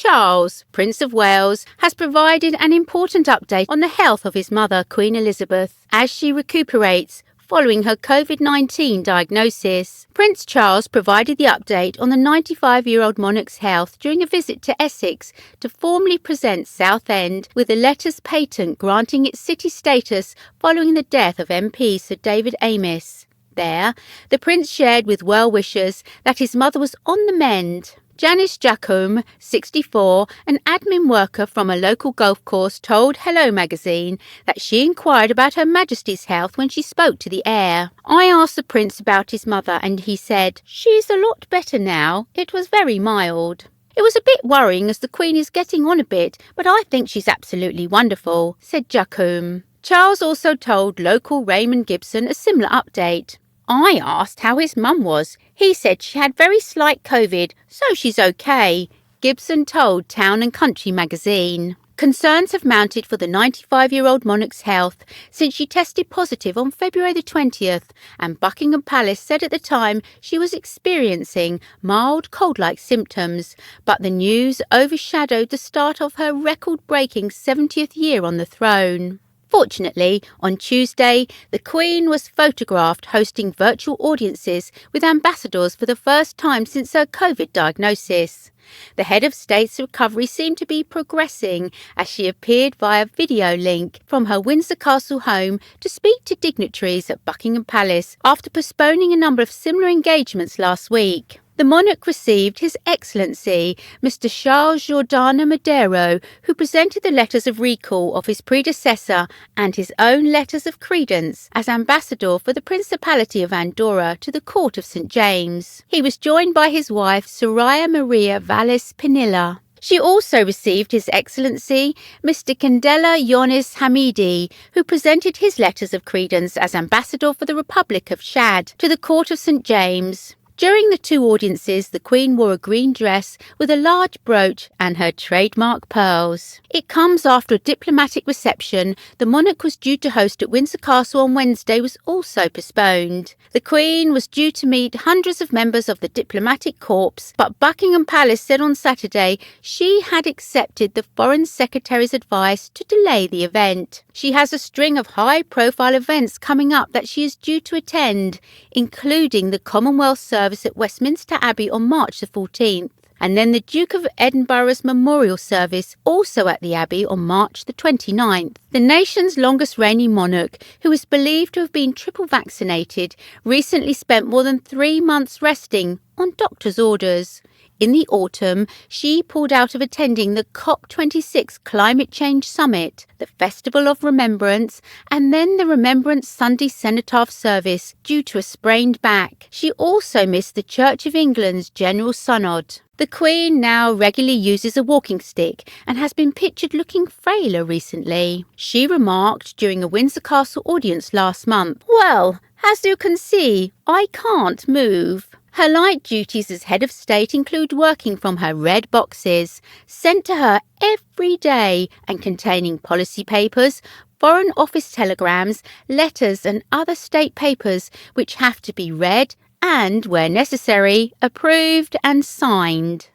Charles, Prince of Wales, has provided an important update on the health of his mother, Queen Elizabeth, as she recuperates following her COVID-19 diagnosis. Prince Charles provided the update on the 95-year-old monarch's health during a visit to Essex to formally present Southend with a letters patent granting its city status following the death of MP Sir David Amess. There, the Prince shared with well-wishers that his mother was on the mend. Janice Jacome, 64, an admin worker from a local golf course, told Hello magazine that she inquired about Her Majesty's health when she spoke to the heir. I asked the Prince about his mother and he said, "She's a lot better now. It was very mild. It was a bit worrying as the Queen is getting on a bit, but I think she's absolutely wonderful," said Jacome. Charles also told local Raymond Gibson a similar update. I asked how his mum was. He said she had very slight COVID, so she's okay, Gibson told Town and Country magazine. Concerns have mounted for the 95-year-old monarch's health since she tested positive on February the 20th, and Buckingham Palace said at the time she was experiencing mild cold-like symptoms, but the news overshadowed the start of her record-breaking 70th year on the throne. Fortunately, on Tuesday, the Queen was photographed hosting virtual audiences with ambassadors for the first time since her COVID diagnosis. The head of state's recovery seemed to be progressing as she appeared via video link from her Windsor Castle home to speak to dignitaries at Buckingham Palace after postponing a number of similar engagements last week. The monarch received His Excellency Mr. Charles Giordano Madero, who presented the letters of recall of his predecessor and his own letters of credence as ambassador for the Principality of Andorra to the Court of St. James. He was joined by his wife Soraya Maria Valles Pinilla. She also received His Excellency Mr. Candela Yonis Hamidi, who presented his letters of credence as ambassador for the Republic of Chad to the Court of St. James. During the two audiences, the Queen wore a green dress with a large brooch and her trademark pearls. It comes after a diplomatic reception the monarch was due to host at Windsor Castle on Wednesday was also postponed. The Queen was due to meet hundreds of members of the diplomatic corps, but Buckingham Palace said on Saturday she had accepted the Foreign Secretary's advice to delay the event. She has a string of high-profile events coming up that she is due to attend, including the Commonwealth Service at Westminster Abbey on March the 14th, and then the Duke of Edinburgh's memorial service also at the Abbey on March the 29th. The nation's longest reigning monarch, who is believed to have been triple vaccinated, recently spent more than 3 months resting on doctor's orders. In the autumn, she pulled out of attending the COP26 Climate Change Summit, the Festival of Remembrance, and then the Remembrance Sunday Cenotaph service due to a sprained back. She also missed the Church of England's General Synod. The Queen now regularly uses a walking stick and has been pictured looking frailer recently. She remarked during a Windsor Castle audience last month, "Well, as you can see, I can't move." Her light duties as head of state include working from her red boxes, sent to her every day and containing policy papers, Foreign Office telegrams, letters and other state papers which have to be read and, where necessary, approved and signed.